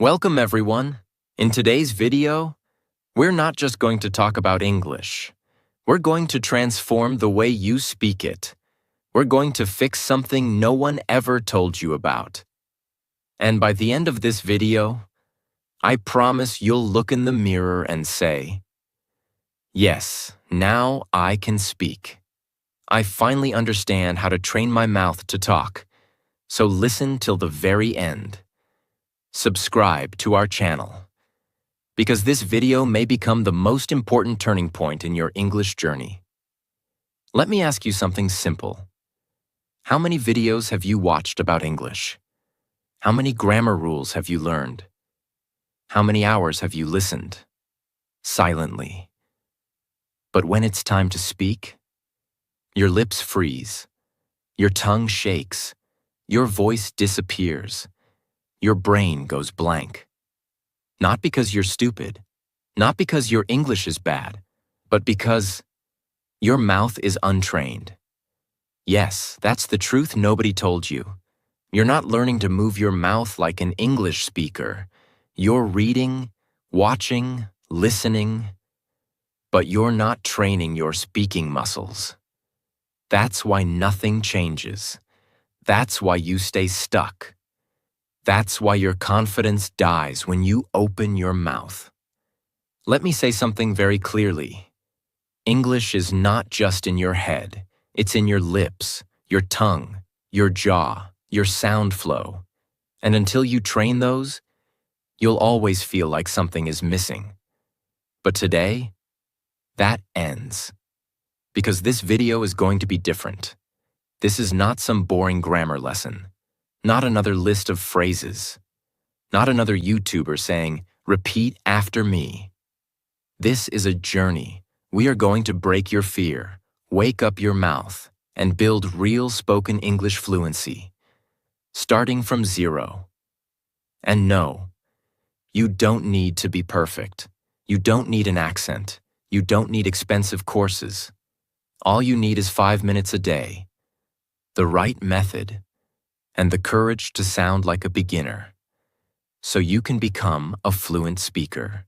Welcome everyone. In today's video, we're not just going to talk about English. We're going to transform the way you speak it. We're going to fix something no one ever told you about. And by the end of this video, I promise you'll look in the mirror and say, "Yes, now I can speak. I finally understand how to train my mouth to talk." So listen till the very end. Subscribe to our channel, because this video may become the most important turning point in your English journey. Let me ask you something simple. How many videos have you watched about English? How many grammar rules have you learned? How many hours have you listened? Silently. But when it's time to speak, your lips freeze, your tongue shakes, your voice disappears. Your brain goes blank. Not because you're stupid, not because your English is bad, but because your mouth is untrained. Yes, that's the truth nobody told you. You're not learning to move your mouth like an English speaker. You're reading, watching, listening, but you're not training your speaking muscles. That's why nothing changes. That's why you stay stuck. That's why your confidence dies when you open your mouth. Let me say something very clearly. English is not just in your head. It's in your lips, your tongue, your jaw, your sound flow. And until you train those, you'll always feel like something is missing. But today, that ends. Because this video is going to be different. This is not some boring grammar lesson. Not another list of phrases. Not another YouTuber saying, "Repeat after me." This is a journey. We are going to break your fear, wake up your mouth, and build real spoken English fluency, starting from zero. And no, you don't need to be perfect. You don't need an accent. You don't need expensive courses. All you need is 5 minutes a day, the right method, and the courage to sound like a beginner, so you can become a fluent speaker.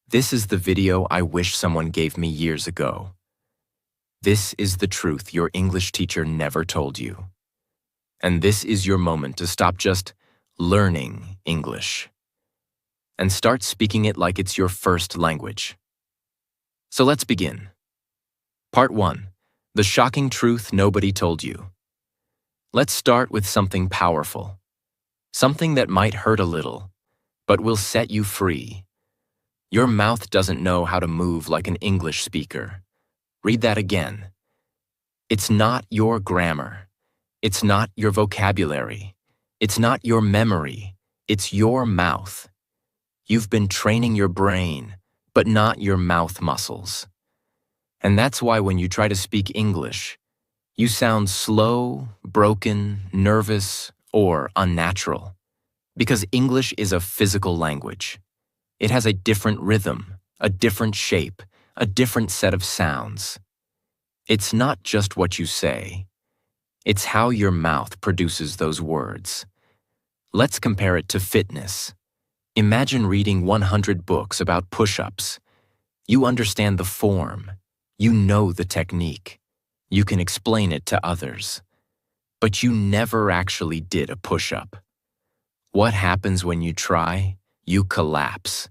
This is the video I wish someone gave me years ago. This is the truth your English teacher never told you. And this is your moment to stop just learning English and start speaking it like it's your first language. So let's begin. Part 1. The shocking truth nobody told you. Let's start with something powerful. Something that might hurt a little, but will set you free. Your mouth doesn't know how to move like an English speaker. Read that again. It's not your grammar. It's not your vocabulary. It's not your memory. It's your mouth. You've been training your brain, but not your mouth muscles. And that's why when you try to speak English, you sound slow, broken, nervous, or unnatural. Because English is a physical language. It has a different rhythm, a different shape, a different set of sounds. It's not just what you say. It's how your mouth produces those words. Let's compare it to fitness. Imagine reading 100 books about push-ups. You understand the form. You know the technique. You can explain it to others. But you never actually did a push-up. What happens when you try? You collapse.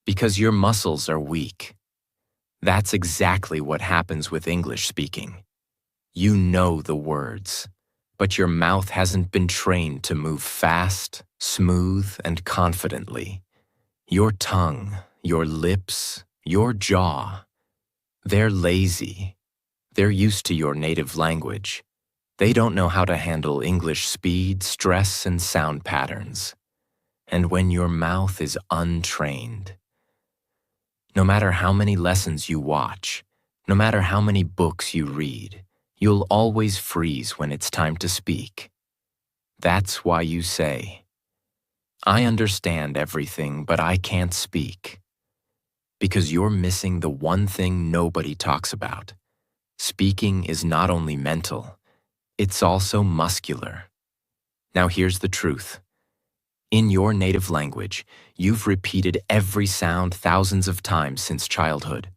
Because your muscles are weak. That's exactly what happens with English speaking. You know the words, but your mouth hasn't been trained to move fast, smooth, and confidently. Your tongue, your lips, your jaw, they're lazy. They're used to your native language. They don't know how to handle English speed, stress, and sound patterns. And when your mouth is untrained, no matter how many lessons you watch, no matter how many books you read, you'll always freeze when it's time to speak. That's why you say, "I understand everything, but I can't speak." Because you're missing the one thing nobody talks about. Speaking is not only mental, it's also muscular. Now here's the truth. In your native language, you've repeated every sound thousands of times since childhood.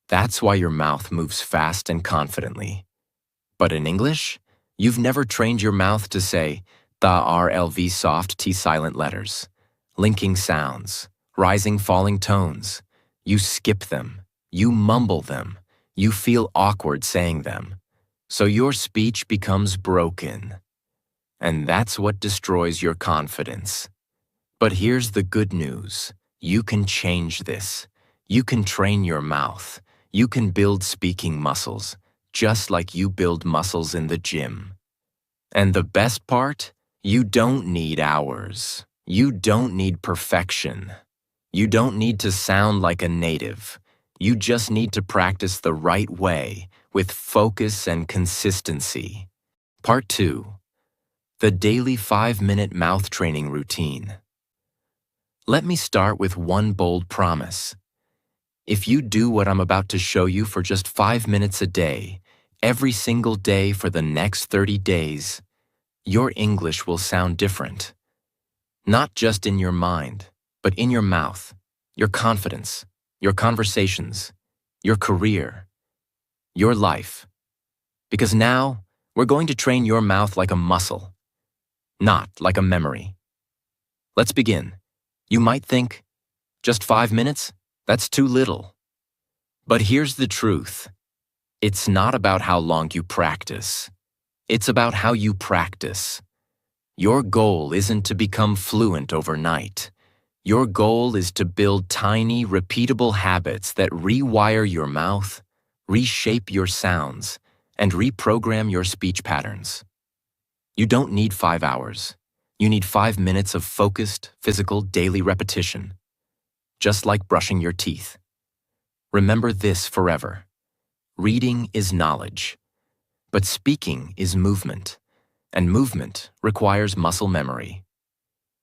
That's why your mouth moves fast and confidently. But in English, you've never trained your mouth to say the RLV soft T silent letters, linking sounds, rising falling tones. You skip them, you mumble them, you feel awkward saying them. So your speech becomes broken. And that's what destroys your confidence. But here's the good news. You can change this. You can train your mouth. You can build speaking muscles, just like you build muscles in the gym. And the best part? You don't need hours. You don't need perfection. You don't need to sound like a native. You just need to practice the right way, with focus and consistency. Part 2. The daily 5-minute mouth training routine. Let me start with one bold promise. If you do what I'm about to show you for just 5 minutes a day, every single day for the next 30 days, your English will sound different. Not just in your mind, but in your mouth, your confidence, your conversations, your career, your life. Because now, we're going to train your mouth like a muscle, not like a memory. Let's begin. You might think, just 5 minutes? That's too little. But here's the truth. It's not about how long you practice. It's about how you practice. Your goal isn't to become fluent overnight. Your goal is to build tiny, repeatable habits that rewire your mouth, reshape your sounds, and reprogram your speech patterns. You don't need 5 hours. You need 5 minutes of focused, physical, daily repetition. Just like brushing your teeth. Remember this forever. Reading is knowledge, but speaking is movement, and movement requires muscle memory.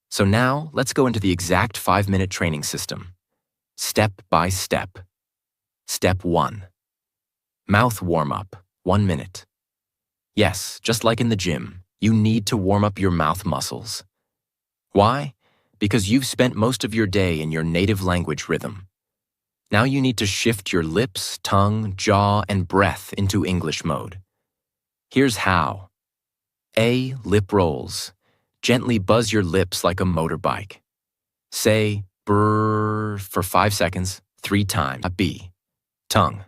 So now, let's go into the exact 5-minute training system. Step by step. Step 1. Mouth warm-up, 1 minute. Yes, just like in the gym, you need to warm up your mouth muscles. Why? Because you've spent most of your day in your native language rhythm. Now you need to shift your lips, tongue, jaw, and breath into English mode. Here's how. A. Lip rolls. Gently buzz your lips like a motorbike. Say brrr for 5 seconds, 3 times. B. Tongue.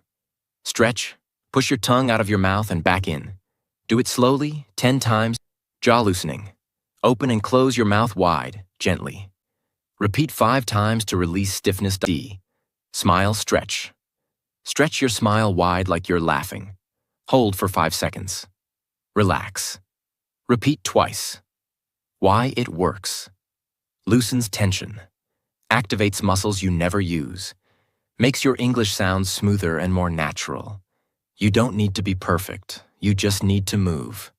Stretch. Push your tongue out of your mouth and back in. Do it slowly, 10 times. Jaw loosening. Open and close your mouth wide, gently. Repeat 5 times to release stiffness. D. Smile, stretch. Stretch your smile wide like you're laughing. Hold for 5 seconds. Relax. Repeat twice. Why it works. Loosens tension. Activates muscles you never use. Makes your English sound smoother and more natural. You don't need to be perfect. You just need to move.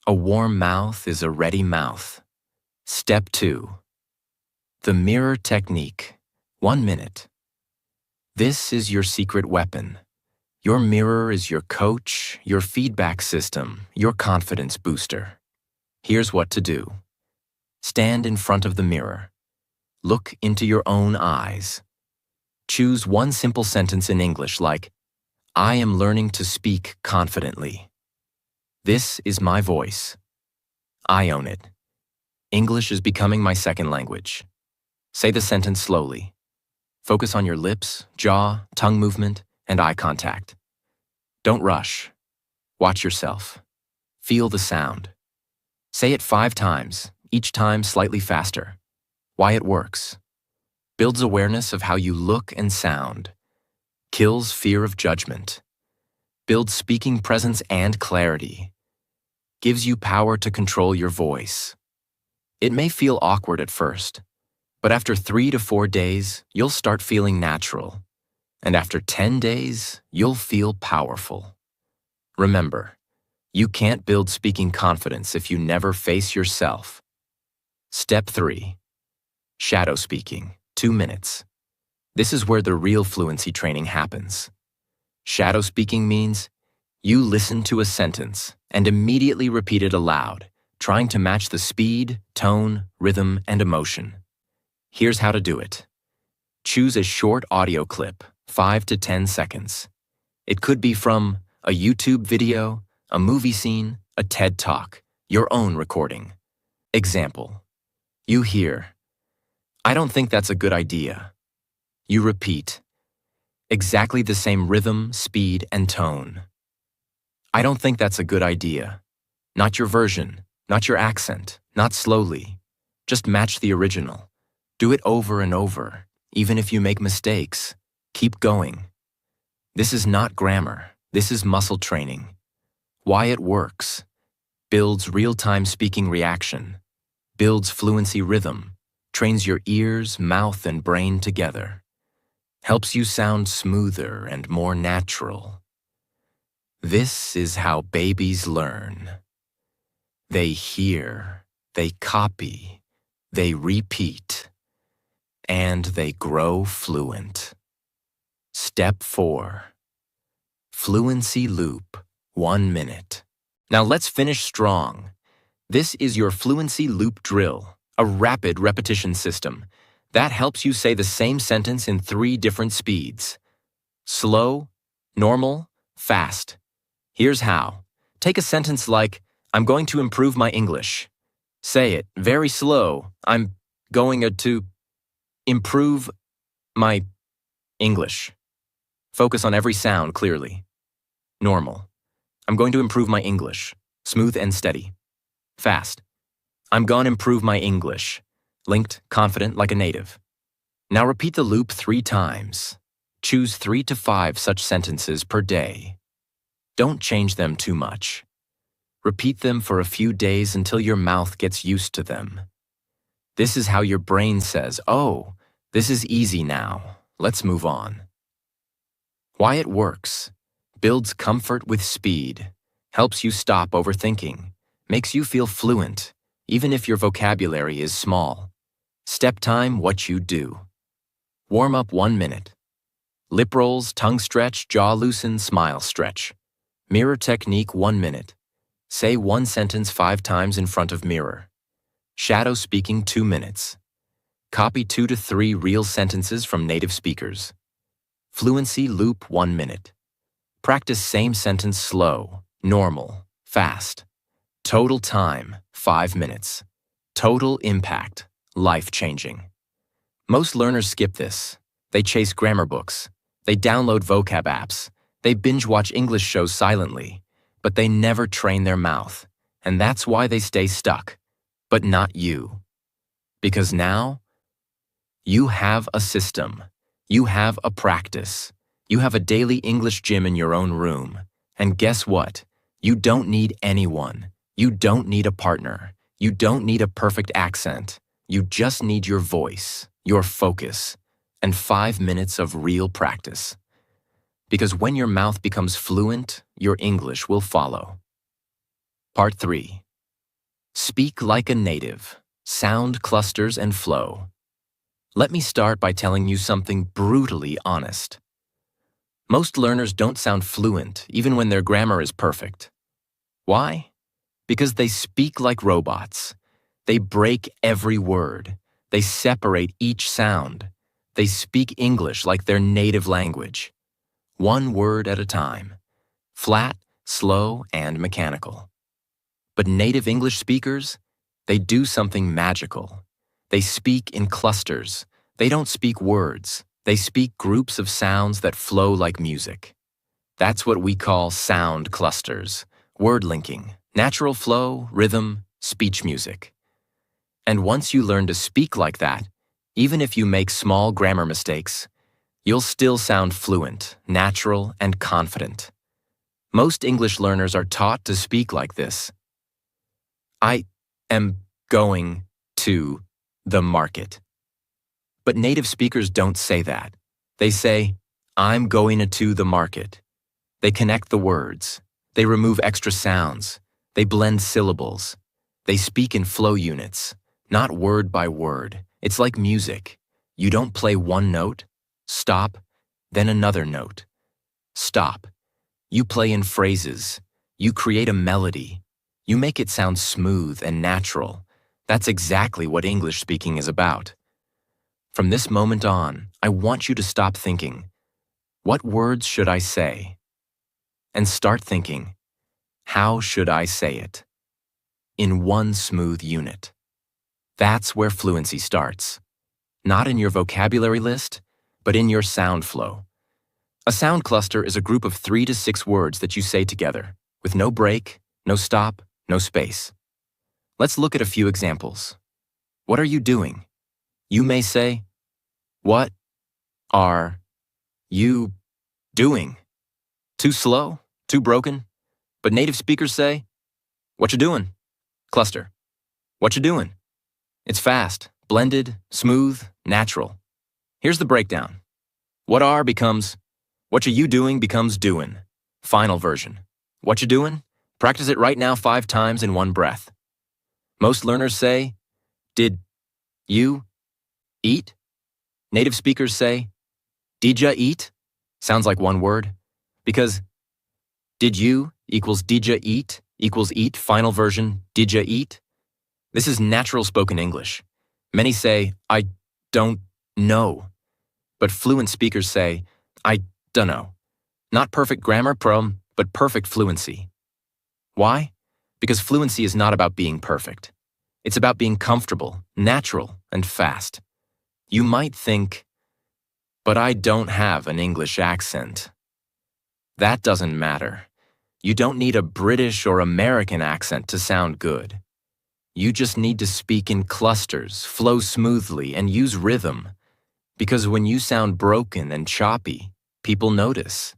A warm mouth is a ready mouth. Step 2. The mirror technique. 1 minute. This is your secret weapon. Your mirror is your coach, your feedback system, your confidence booster. Here's what to do. Stand in front of the mirror. Look into your own eyes. Choose one simple sentence in English like, I am learning to speak confidently. This is my voice. I own it. English is becoming my second language. Say the sentence slowly. Focus on your lips, jaw, tongue movement, and eye contact. Don't rush. Watch yourself. Feel the sound. Say it 5 times, each time slightly faster. Why it works. Builds awareness of how you look and sound. Kills fear of judgment. Builds speaking presence and clarity. Gives you power to control your voice. It may feel awkward at first, but after 3 to 4 days, you'll start feeling natural. And after 10 days, you'll feel powerful. Remember, you can't build speaking confidence if you never face yourself. Step 3. Shadow speaking, 2 minutes. This is where the real fluency training happens. Shadow speaking means you listen to a sentence and immediately repeat it aloud, trying to match the speed, tone, rhythm, and emotion. Here's how to do it. Choose a short audio clip, 5 to 10 seconds. It could be from a YouTube video, a movie scene, a TED Talk, your own recording. Example. You hear, "I don't think that's a good idea." You repeat, exactly the same rhythm, speed, and tone. "I don't think that's a good idea." Not your version, not your accent, not slowly. Just match the original. Do it over and over, even if you make mistakes. Keep going. This is not grammar. This is muscle training. Why it works. Builds real-time speaking reaction. Builds fluency rhythm. Trains your ears, mouth, and brain together. Helps you sound smoother and more natural. This is how babies learn. They hear, they copy, they repeat, and they grow fluent. Step 4. Fluency loop, 1 minute. Now let's finish strong. This is your fluency loop drill, a rapid repetition system that helps you say the same sentence in 3 different speeds. Slow, normal, fast. Here's how. Take a sentence like, "I'm going to improve my English." Say it very slow. "I'm going to improve my English." Focus on every sound clearly. Normal. "I'm going to improve my English." Smooth and steady. Fast. "I'm gonna improve my English." Linked, confident like a native. Now repeat the loop 3 times. Choose 3 to 5 such sentences per day. Don't change them too much. Repeat them for a few days until your mouth gets used to them. This is how your brain says, "Oh, this is easy now. Let's move on." Why it works. Builds comfort with speed. Helps you stop overthinking. Makes you feel fluent, even if your vocabulary is small. Step time, what you do. Warm up 1 minute. Lip rolls, tongue stretch, jaw loosen, smile stretch. Mirror technique 1 minute. Say 1 sentence 5 times in front of mirror. Shadow speaking 2 minutes. Copy 2 to 3 real sentences from native speakers. Fluency loop 1 minute. Practice same sentence slow, normal, fast. Total time 5 minutes. Total impact, life-changing. Most learners skip this. They chase grammar books. They download vocab apps. They binge-watch English shows silently. But they never train their mouth, and that's why they stay stuck. But not you. Because now, you have a system. You have a practice. You have a daily English gym in your own room. And guess what? You don't need anyone. You don't need a partner. You don't need a perfect accent. You just need your voice, your focus, and 5 minutes of real practice. Because when your mouth becomes fluent, your English will follow. Part 3. Speak like a native. Sound clusters and flow. Let me start by telling you something brutally honest. Most learners don't sound fluent even when their grammar is perfect. Why? Because they speak like robots. They break every word. They separate each sound. They speak English like their native language. 1 word at a time. Flat, slow, and mechanical. But native English speakers, they do something magical. They speak in clusters. They don't speak words. They speak groups of sounds that flow like music. That's what we call sound clusters, word linking, natural flow, rhythm, speech music. And once you learn to speak like that, even if you make small grammar mistakes, you'll still sound fluent, natural, and confident. Most English learners are taught to speak like this. "I am going to the market." But native speakers don't say that. They say, "I'm going to the market." They connect the words. They remove extra sounds. They blend syllables. They speak in flow units, not word by word. It's like music. You don't play 1 note, stop, then another note. Stop. You play in phrases. You create a melody. You make it sound smooth and natural. That's exactly what English speaking is about. From this moment on, I want you to stop thinking, what words should I say? And start thinking, how should I say it? In one smooth unit. That's where fluency starts. Not in your vocabulary list, but in your sound flow. A sound cluster is a group of 3 to 6 words that you say together, with no break, no stop, no space. Let's look at a few examples. What are you doing? You may say, what are you doing? Too slow? Too broken? But native speakers say, what you doing? Cluster. What you doing? It's fast, blended, smooth, natural. Here's the breakdown. What are becomes, what you doing becomes doing. Final version. What you doing? Practice it right now 5 times in one breath. Most learners say, did you eat? Native speakers say, did ya eat? Sounds like one word. Because did you equals did ya eat equals eat, final version, did ya eat? This is natural spoken English. Many say, I don't know. But fluent speakers say, I dunno. Not perfect grammar, but perfect fluency. Why? Because fluency is not about being perfect. It's about being comfortable, natural, and fast. You might think, but I don't have an English accent. That doesn't matter. You don't need a British or American accent to sound good. You just need to speak in clusters, flow smoothly, and use rhythm. Because when you sound broken and choppy, people notice.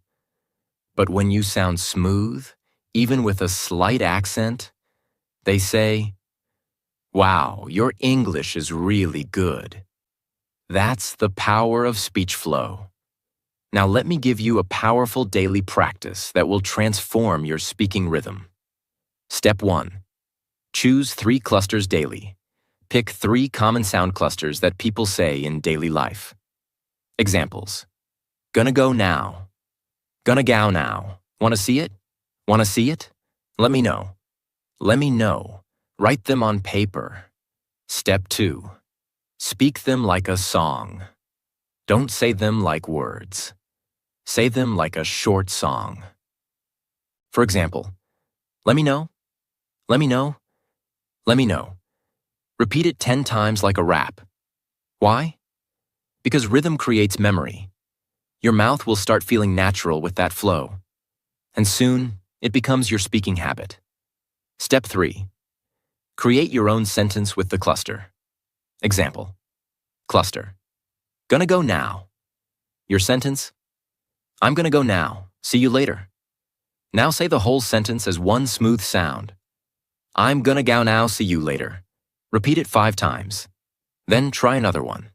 But when you sound smooth, even with a slight accent, they say, wow, your English is really good. That's the power of speech flow. Now let me give you a powerful daily practice that will transform your speaking rhythm. Step 1. Choose 3 clusters daily. Pick 3 common sound clusters that people say in daily life. Examples. Gonna go now. Gonna go now. Wanna see it? Wanna see it? Let me know. Let me know. Write them on paper. Step 2. Speak them like a song. Don't say them like words. Say them like a short song. For example, let me know. Let me know. Let me know. Repeat it 10 times like a rap. Why? Because rhythm creates memory. Your mouth will start feeling natural with that flow. And soon, it becomes your speaking habit. Step 3. Create your own sentence with the cluster. Example. Cluster. Gonna go now. Your sentence. I'm gonna go now. See you later. Now say the whole sentence as one smooth sound. I'm gonna go now. See you later. Repeat it 5 times. Then try another one.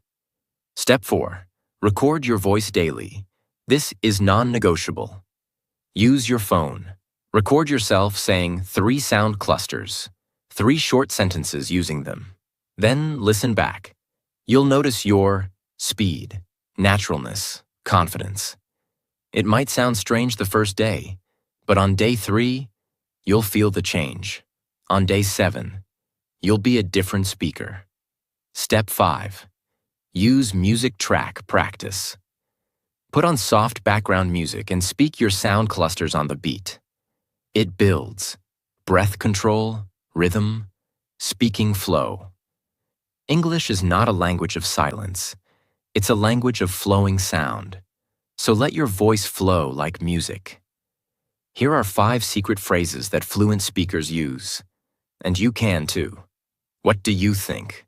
Step 4. Record your voice daily. This is non-negotiable. Use your phone. Record yourself saying 3 sound clusters, 3 short sentences using them. Then listen back. You'll notice your speed, naturalness, confidence. It might sound strange the first day, but on day 3, you'll feel the change. On day 7, you'll be a different speaker. Step 5. Use music track practice. Put on soft background music and speak your sound clusters on the beat. It builds breath control, rhythm, speaking flow. English is not a language of silence. It's a language of flowing sound. So let your voice flow like music. Here are 5 secret phrases that fluent speakers use. And you can too. What do you think?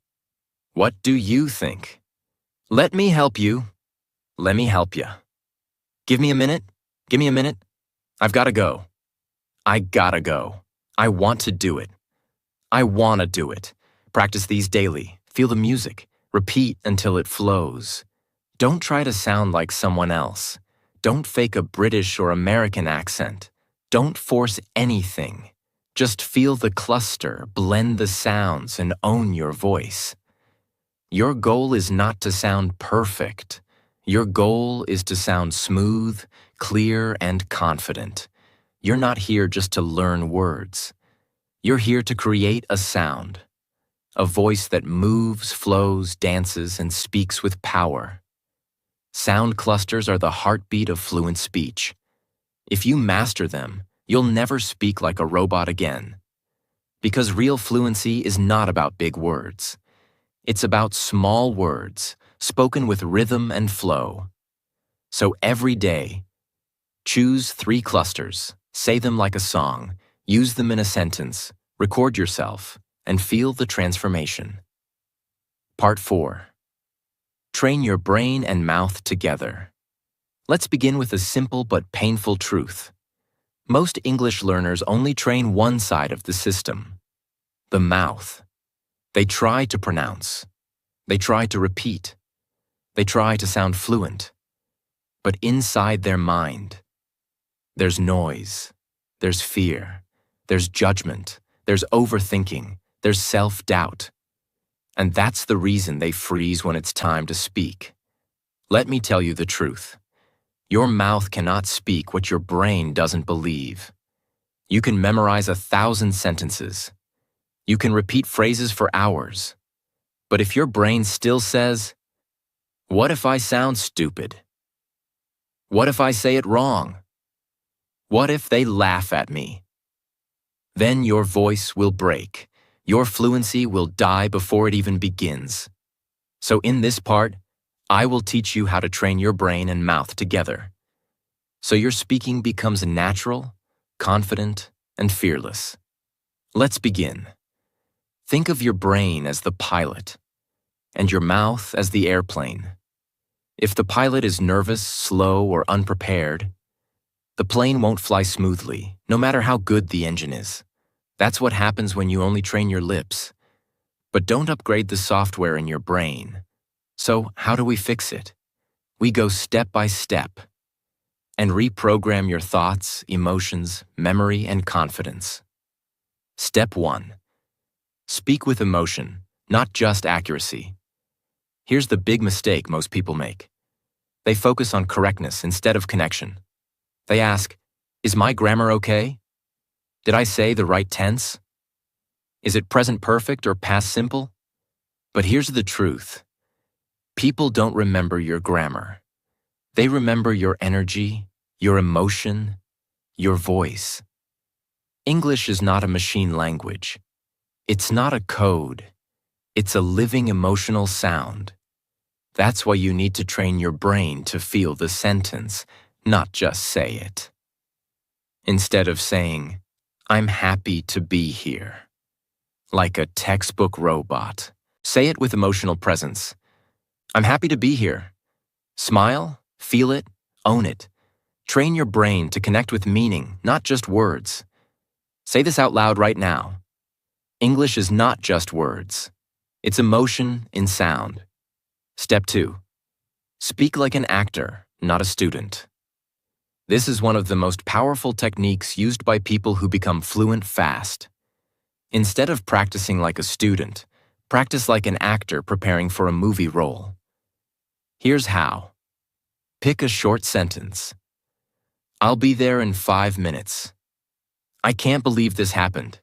What do you think? Let me help you. Let me help you. Give me a minute. Give me a minute. I've gotta go. I gotta go. I want to do it. I wanna do it. Practice these daily. Feel the music. Repeat until it flows. Don't try to sound like someone else. Don't fake a British or American accent. Don't force anything. Just feel the cluster, blend the sounds, and own your voice. Your goal is not to sound perfect. Your goal is to sound smooth, clear, and confident. You're not here just to learn words. You're here to create a sound, a voice that moves, flows, dances, and speaks with power. Sound clusters are the heartbeat of fluent speech. If you master them, you'll never speak like a robot again. Because real fluency is not about big words. It's about small words, spoken with rhythm and flow. So every day, choose 3 clusters, say them like a song, use them in a sentence, record yourself, and feel the transformation. Part 4. Train your brain and mouth together. Let's begin with a simple but painful truth. Most English learners only train one side of the system, the mouth. They try to pronounce. They try to repeat. They try to sound fluent. But inside their mind, there's noise, there's fear, there's judgment, there's overthinking, there's self-doubt. And that's the reason they freeze when it's time to speak. Let me tell you the truth. Your mouth cannot speak what your brain doesn't believe. You can memorize 1,000 sentences. You can repeat phrases for hours. But if your brain still says, "What if I sound stupid? What if I say it wrong? What if they laugh at me?" Then your voice will break. Your fluency will die before it even begins. So in this part, I will teach you how to train your brain and mouth together, so your speaking becomes natural, confident, and fearless. Let's begin. Think of your brain as the pilot, and your mouth as the airplane. If the pilot is nervous, slow, or unprepared, the plane won't fly smoothly, no matter how good the engine is. That's what happens when you only train your lips. But don't upgrade the software in your brain. So how do we fix it? We go step by step and reprogram your thoughts, emotions, memory, and confidence. Step 1. Speak with emotion, not just accuracy. Here's the big mistake most people make. They focus on correctness instead of connection. They ask, "Is my grammar okay? Did I say the right tense? Is it present perfect or past simple?" But here's the truth. People don't remember your grammar. They remember your energy, your emotion, your voice. English is not a machine language. It's not a code. It's a living emotional sound. That's why you need to train your brain to feel the sentence, not just say it. Instead of saying, "I'm happy to be here," like a textbook robot, say it with emotional presence. "I'm happy to be here." Smile, feel it, own it. Train your brain to connect with meaning, not just words. Say this out loud right now. English is not just words. It's emotion in sound. Step 2. Speak like an actor, not a student. This is one of the most powerful techniques used by people who become fluent fast. Instead of practicing like a student, practice like an actor preparing for a movie role. Here's how. Pick a short sentence. "I'll be there in 5 minutes. I can't believe this happened.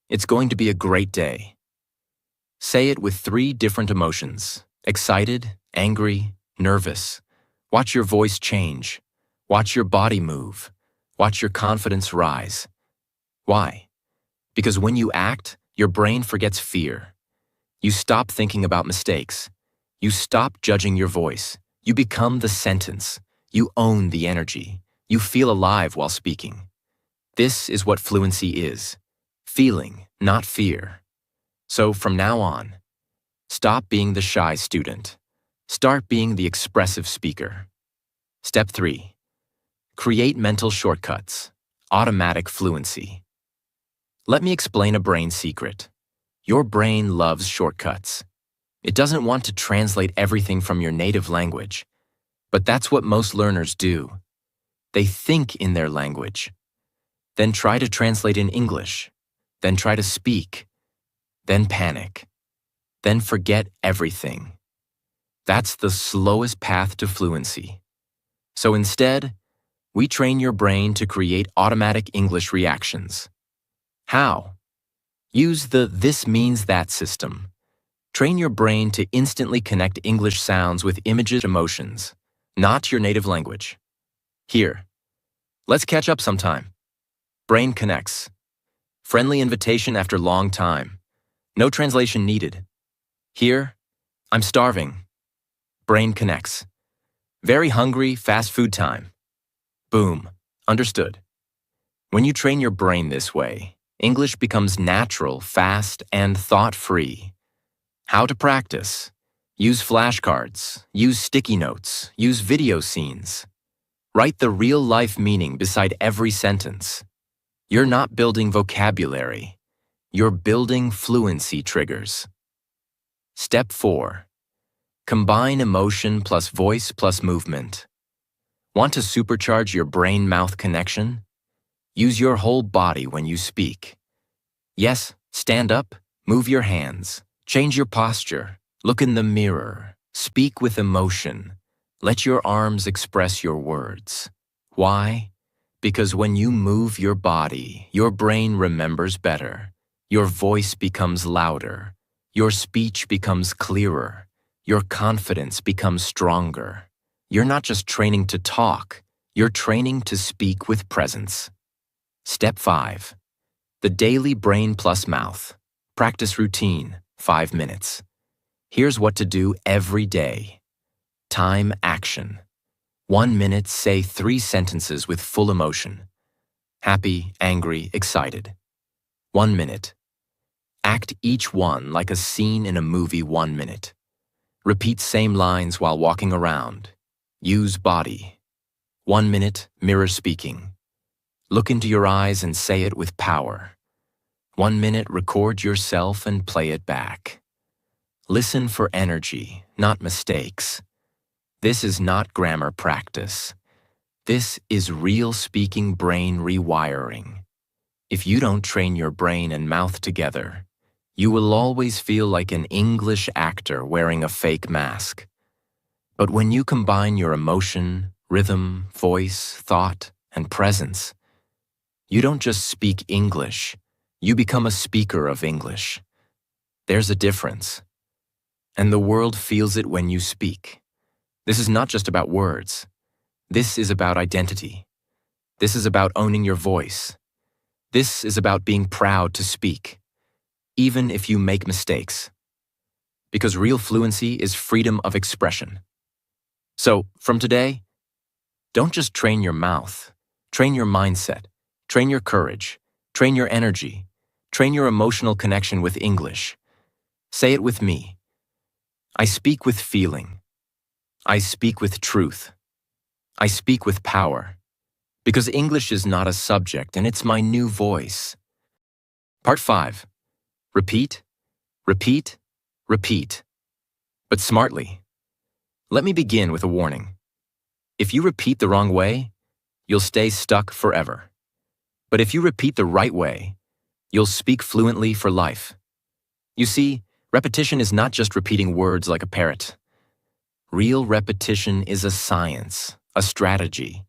It's going to be a great day." Say it with 3 different emotions: excited, angry, nervous. Watch your voice change. Watch your body move. Watch your confidence rise. Why? Because when you act, your brain forgets fear. You stop thinking about mistakes. You stop judging your voice. You become the sentence. You own the energy. You feel alive while speaking. This is what fluency is. Feeling, not fear. So from now on, stop being the shy student. Start being the expressive speaker. Step 3. Create mental shortcuts. Automatic fluency. Let me explain a brain secret. Your brain loves shortcuts. It doesn't want to translate everything from your native language. But that's what most learners do. They think in their language, then try to translate in English, then try to speak, then panic, then forget everything. That's the slowest path to fluency. So instead, we train your brain to create automatic English reactions. How? Use the "this means that" system. Train your brain to instantly connect English sounds with images, emotions, not your native language. Here, let's catch up sometime. Brain connects. Friendly invitation after long time. No translation needed. Here, I'm starving. Brain connects. Very hungry, fast food time. Boom. Understood. When you train your brain this way, English becomes natural, fast, and thought-free. How to practice? Use flashcards, use sticky notes, use video scenes. Write the real-life meaning beside every sentence. You're not building vocabulary. You're building fluency triggers. Step 4. Combine emotion plus voice plus movement. Want to supercharge your brain-mouth connection? Use your whole body when you speak. Yes, stand up, move your hands, change your posture, look in the mirror, speak with emotion. Let your arms express your words. Why? Because when you move your body, your brain remembers better. Your voice becomes louder. Your speech becomes clearer. Your confidence becomes stronger. You're not just training to talk, you're training to speak with presence. Step 5. The daily brain plus mouth. Practice routine, 5 minutes. Here's what to do every day. Time action. 1 minute, say 3 sentences with full emotion. Happy, angry, excited. 1 minute. Act each one like a scene in a movie. 1 minute. Repeat same lines while walking around. Use body. 1 minute, mirror speaking. Look into your eyes and say it with power. 1 minute, record yourself and play it back. Listen for energy, not mistakes. This is not grammar practice. This is real speaking brain rewiring. If you don't train your brain and mouth together, you will always feel like an English actor wearing a fake mask. But when you combine your emotion, rhythm, voice, thought, and presence, you don't just speak English, you become a speaker of English. There's a difference. And the world feels it when you speak. This is not just about words. This is about identity. This is about owning your voice. This is about being proud to speak, even if you make mistakes. Because real fluency is freedom of expression. So, from today, don't just train your mouth, train your mindset. Train your courage, train your energy, train your emotional connection with English. Say it with me. I speak with feeling. I speak with truth. I speak with power. Because English is not a subject and it's my new voice. Part 5. Repeat, repeat, repeat. But smartly. Let me begin with a warning. If you repeat the wrong way, you'll stay stuck forever. But if you repeat the right way, you'll speak fluently for life. You see, repetition is not just repeating words like a parrot. Real repetition is a science, a strategy,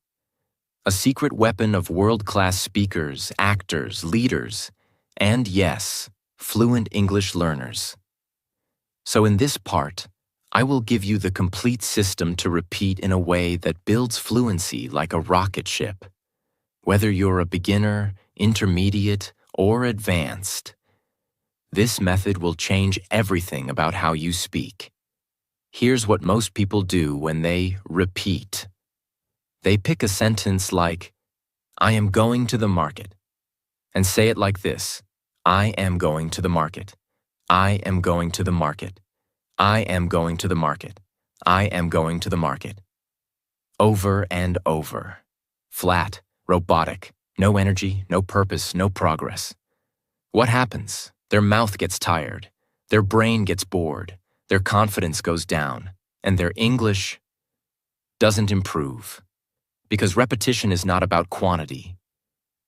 a secret weapon of world-class speakers, actors, leaders, and yes, fluent English learners. So in this part, I will give you the complete system to repeat in a way that builds fluency like a rocket ship. Whether you're a beginner, intermediate, or advanced, this method will change everything about how you speak. Here's what most people do when they repeat. They pick a sentence like, I am going to the market, and say it like this, I am going to the market. I am going to the market. I am going to the market. I am going to the market. Over and over. Flat. Robotic, no energy, no purpose, no progress. What happens? Their mouth gets tired, their brain gets bored, their confidence goes down, and their English doesn't improve. Because repetition is not about quantity,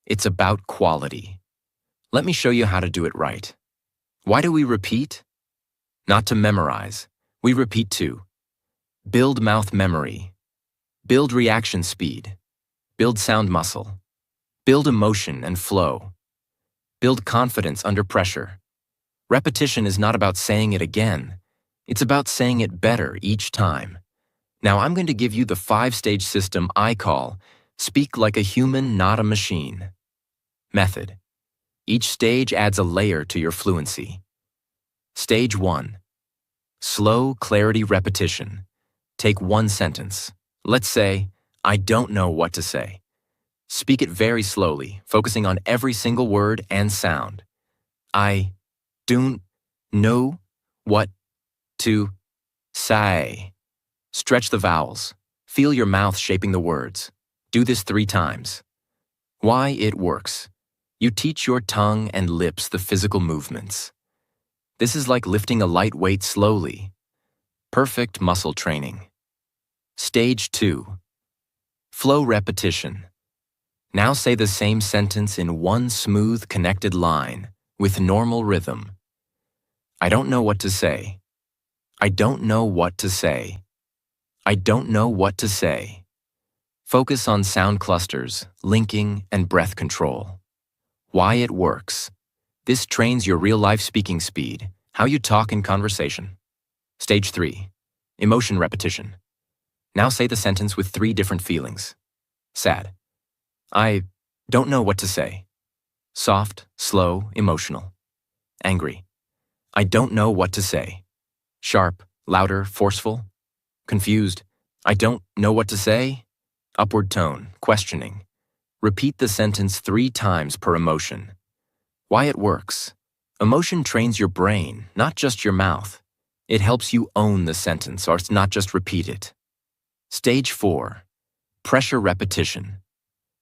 it's about quality. Let me show you how to do it right. Why do we repeat? Not to memorize. We repeat to build mouth memory, build reaction speed, build sound muscle, build emotion and flow. Build confidence under pressure. Repetition is not about saying it again. It's about saying it better each time. Now I'm going to give you the 5-stage system I call Speak Like a Human, Not a Machine. Method. Each stage adds a layer to your fluency. Stage 1. Slow clarity repetition. Take one sentence. Let's say, I don't know what to say. Speak it very slowly, focusing on every single word and sound. I don't know what to say. Stretch the vowels. Feel your mouth shaping the words. Do this 3 times. Why it works. You teach your tongue and lips the physical movements. This is like lifting a light weight slowly. Perfect muscle training. Stage 2. Flow repetition. Now say the same sentence in one smooth, connected line with normal rhythm. I don't know what to say. I don't know what to say. I don't know what to say. Focus on sound clusters, linking, and breath control. Why it works. This trains your real-life speaking speed, how you talk in conversation. Stage 3. Emotion repetition. Now say the sentence with 3 different feelings. Sad. I don't know what to say. Soft, slow, emotional. Angry. I don't know what to say. Sharp, louder, forceful. Confused. I don't know what to say. Upward tone, questioning. Repeat the sentence 3 times per emotion. Why it works. Emotion trains your brain, not just your mouth. It helps you own the sentence or not just repeat it. Stage 4. Pressure repetition.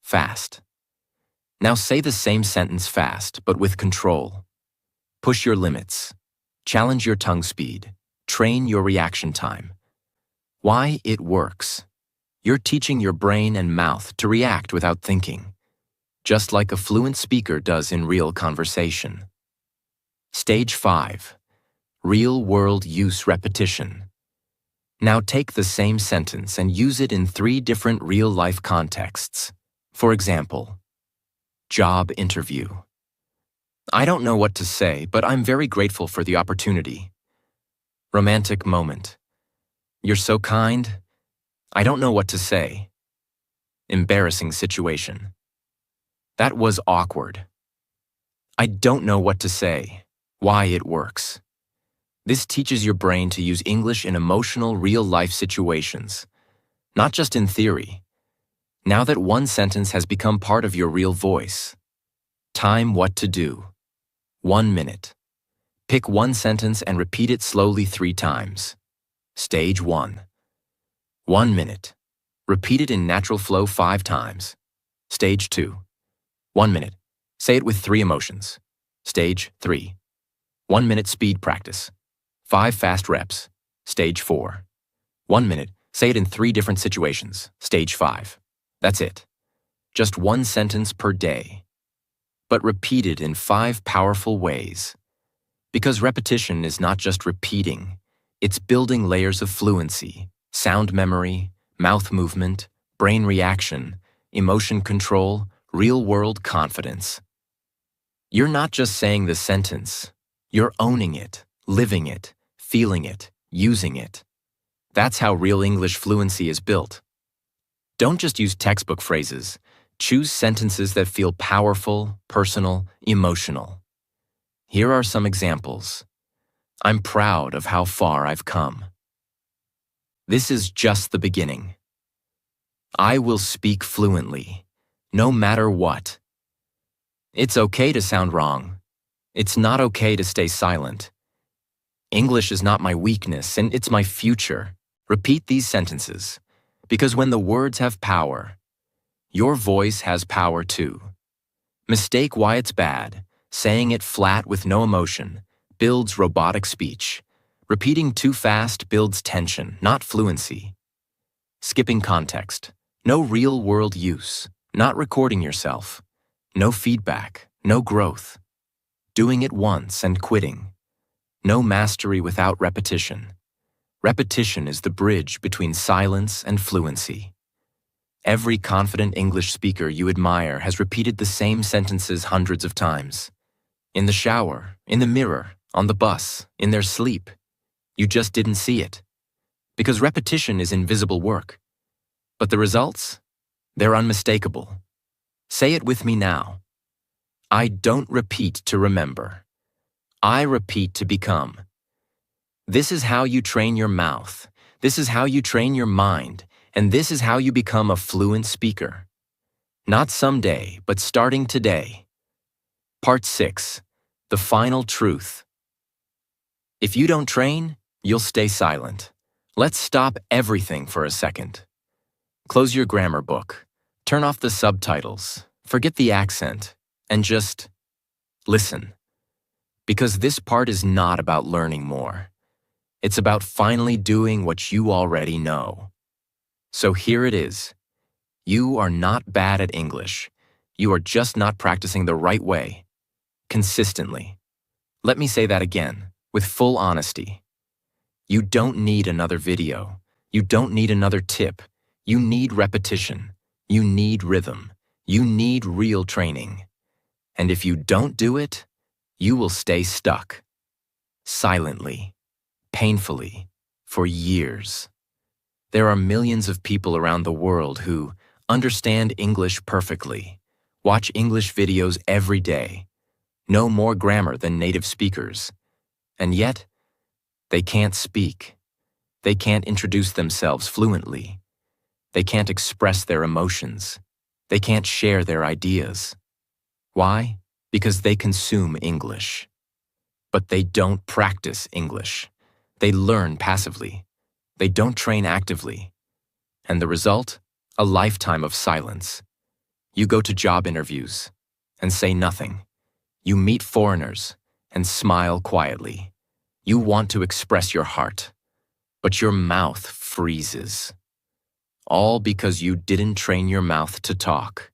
Fast. Now say the same sentence fast, but with control. Push your limits. Challenge your tongue speed. Train your reaction time. Why it works. You're teaching your brain and mouth to react without thinking, just like a fluent speaker does in real conversation. Stage 5. Real-world use repetition. Now take the same sentence and use it in 3 different real-life contexts. For example, job interview. I don't know what to say, but I'm very grateful for the opportunity. Romantic moment. You're so kind. I don't know what to say. Embarrassing situation. That was awkward. I don't know what to say. Why it works. This teaches your brain to use English in emotional, real-life situations, not just in theory. Now that one sentence has become part of your real voice. Time what to do. 1 minute. Pick one sentence and repeat it slowly 3 times. Stage 1. 1 minute. Repeat it in natural flow 5 times. Stage 2. 1 minute. Say it with 3 emotions. Stage 3. 1 minute speed practice. 5 fast reps. Stage 4. 1 minute. Say it in 3 different situations. Stage 5. That's it. Just 1 sentence per day. But repeat it in 5 powerful ways. Because repetition is not just repeating, it's building layers of fluency, sound memory, mouth movement, brain reaction, emotion control, real-world confidence. You're not just saying the sentence, you're owning it, living it, feeling it, using it. That's how real English fluency is built. Don't just use textbook phrases. Choose sentences that feel powerful, personal, emotional. Here are some examples. I'm proud of how far I've come. This is just the beginning. I will speak fluently, no matter what. It's okay to sound wrong. It's not okay to stay silent. English is not my weakness, and it's my future. Repeat these sentences, because when the words have power, your voice has power too. Mistake why it's bad. Saying it flat with no emotion builds robotic speech. Repeating too fast builds tension, not fluency. Skipping context. No real-world use. Not recording yourself. No feedback. No growth. Doing it once and quitting. No mastery without repetition. Repetition is the bridge between silence and fluency. Every confident English speaker you admire has repeated the same sentences hundreds of times. In the shower, in the mirror, on the bus, in their sleep. You just didn't see it. Because repetition is invisible work. But the results? They're unmistakable. Say it with me now. I don't repeat to remember. I repeat to become. This is how you train your mouth. This is how you train your mind. And this is how you become a fluent speaker. Not someday, but starting today. Part 6. The final truth. If you don't train, you'll stay silent. Let's stop everything for a second. Close your grammar book. Turn off the subtitles. Forget the accent. And just listen. Because this part is not about learning more. It's about finally doing what you already know. So here it is. You are not bad at English. You are just not practicing the right way. Consistently. Let me say that again, with full honesty. You don't need another video. You don't need another tip. You need repetition. You need rhythm. You need real training. And if you don't do it, you will stay stuck. Silently. Painfully. For years. There are millions of people around the world who understand English perfectly, watch English videos every day, know more grammar than native speakers, and yet, they can't speak. They can't introduce themselves fluently. They can't express their emotions. They can't share their ideas. Why? Because they consume English. But they don't practice English. They learn passively. They don't train actively. And the result? A lifetime of silence. You go to job interviews and say nothing. You meet foreigners and smile quietly. You want to express your heart, but your mouth freezes. All because you didn't train your mouth to talk.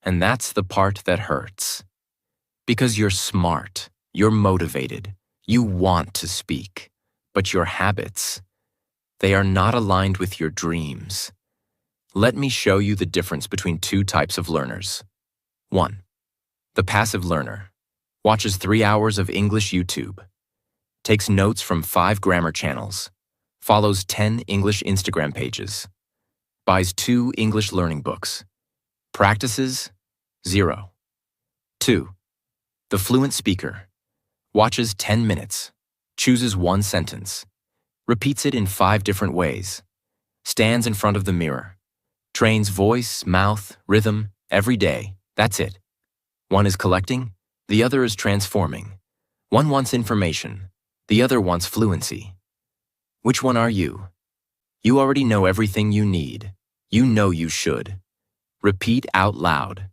And that's the part that hurts. Because you're smart, you're motivated, you want to speak, but your habits, they are not aligned with your dreams. Let me show you the difference between two types of learners. 1. The passive learner watches 3 hours of English YouTube, takes notes from 5 grammar channels, follows 10 English Instagram pages, buys 2 English learning books, practices 0. 2. The fluent speaker watches 10 minutes, chooses 1 sentence, repeats it in 5 different ways, stands in front of the mirror, trains voice, mouth, rhythm every day. That's it. One is collecting, the other is transforming. One wants information, the other wants fluency. Which one are you? You already know everything you need. You know you should. Repeat out loud.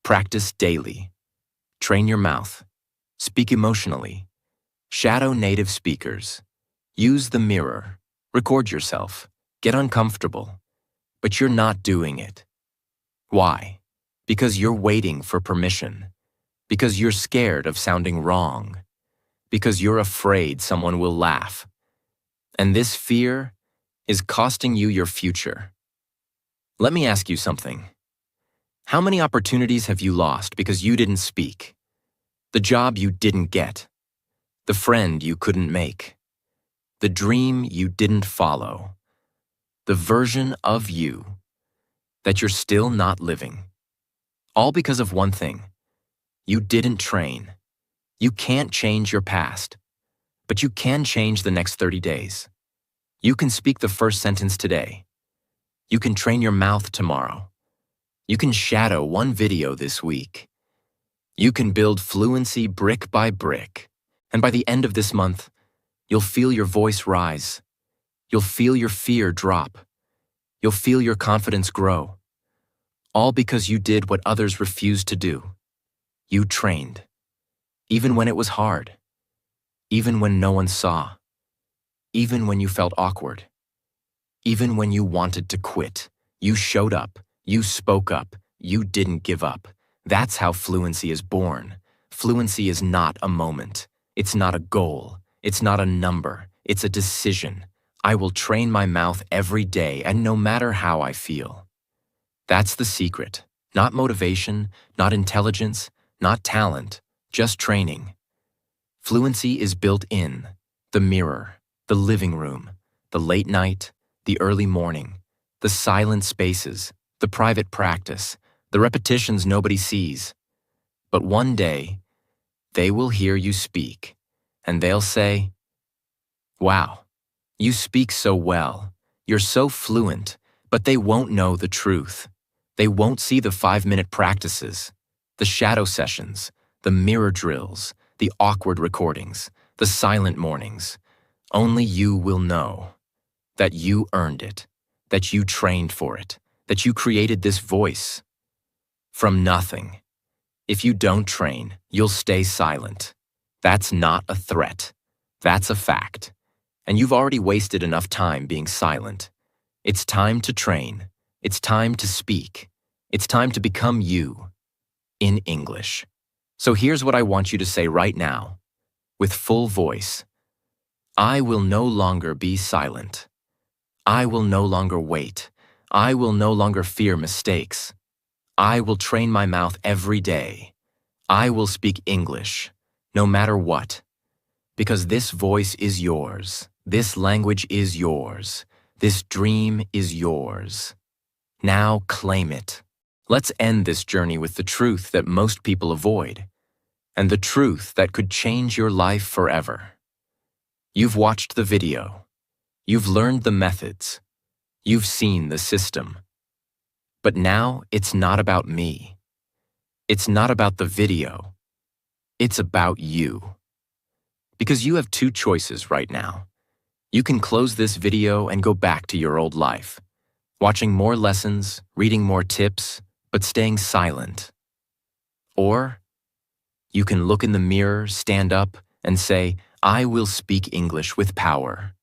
Practice daily. Train your mouth. Speak emotionally. Shadow native speakers. Use the mirror. Record yourself. Get uncomfortable. But you're not doing it. Why? Because you're waiting for permission. Because you're scared of sounding wrong. Because you're afraid someone will laugh. And this fear is costing you your future. Let me ask you something. How many opportunities have you lost because you didn't speak? The job you didn't get. The friend you couldn't make. The dream you didn't follow. The version of you that you're still not living. All because of one thing. You didn't train. You can't change your past, but you can change the next 30 days. You can speak the first sentence today. You can train your mouth tomorrow. You can shadow 1 video this week. You can build fluency brick by brick. And by the end of this month, you'll feel your voice rise. You'll feel your fear drop. You'll feel your confidence grow. All because you did what others refused to do. You trained. Even when it was hard. Even when no one saw. Even when you felt awkward. Even when you wanted to quit. You showed up. You spoke up. You didn't give up. That's how fluency is born. Fluency is not a moment. It's not a goal. It's not a number. It's a decision. I will train my mouth every day and no matter how I feel. That's the secret. Not motivation, not intelligence, not talent, just training. Fluency is built in the mirror, the living room, the late night, the early morning, the silent spaces, the private practice, the repetitions nobody sees. But one day, they will hear you speak, and they'll say, "Wow, you speak so well. You're so fluent," but they won't know the truth. They won't see the 5-minute practices, the shadow sessions, the mirror drills, the awkward recordings, the silent mornings. Only you will know that you earned it, that you trained for it, that you created this voice from nothing. If you don't train, you'll stay silent. That's not a threat. That's a fact. And you've already wasted enough time being silent. It's time to train. It's time to speak. It's time to become you in English. So here's what I want you to say right now, with full voice. I will no longer be silent. I will no longer wait. I will no longer fear mistakes. I will train my mouth every day. I will speak English, no matter what. Because this voice is yours. This language is yours. This dream is yours. Now claim it. Let's end this journey with the truth that most people avoid, and the truth that could change your life forever. You've watched the video. You've learned the methods. You've seen the system. But now it's not about me. It's not about the video. It's about you. Because you have two choices right now. You can close this video and go back to your old life, watching more lessons, reading more tips, but staying silent. Or you can look in the mirror, stand up, and say, I will speak English with power.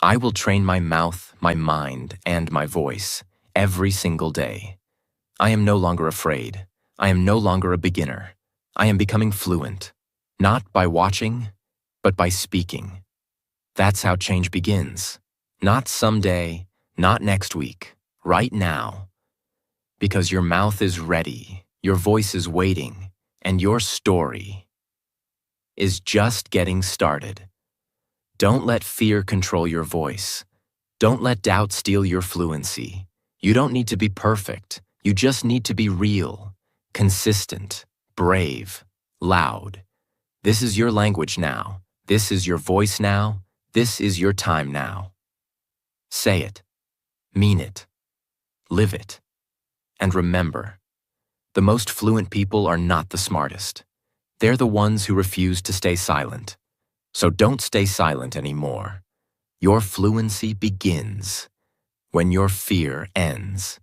I will train my mouth, my mind, and my voice every single day. I am no longer afraid. I am no longer a beginner. I am becoming fluent, not by watching, but by speaking. That's how change begins. Not someday, not next week, right now. Because your mouth is ready, your voice is waiting, and your story is just getting started. Don't let fear control your voice. Don't let doubt steal your fluency. You don't need to be perfect. You just need to be real, consistent, brave, loud. This is your language now. This is your voice now. This is your time now. Say it. Mean it. Live it. And remember, the most fluent people are not the smartest. They're the ones who refuse to stay silent. So don't stay silent anymore. Your fluency begins when your fear ends.